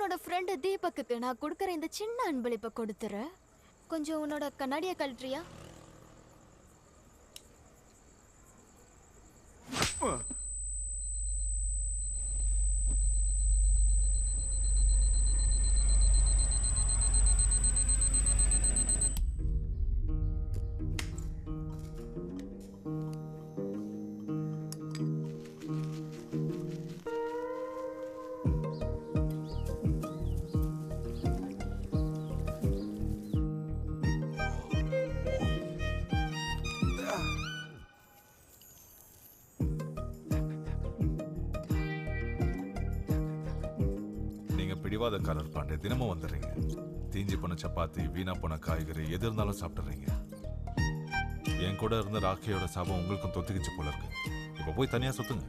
உன்னோட ஃப்ரெண்டு தீபக்குக்கு நான் கொடுக்குற இந்த சின்ன அன்பளிப்பை கொடுத்துரு. கொஞ்சம் உன்னோட கண்ணாடியை கழட்டுறியா? பிடிவாதக்காரர் பாண்டே, தினமும் வந்துடுறீங்க. தீஞ்சி போன சப்பாத்தி, வீணா போன காய்கறி எது இருந்தாலும் சாப்பிட்டுறீங்க. என் கூட இருந்த ராக்கியோட சாபம் உங்களுக்கும் தொத்துக்கிச்சு போல இருக்கு. இப்ப போய் தனியா சுத்துங்க.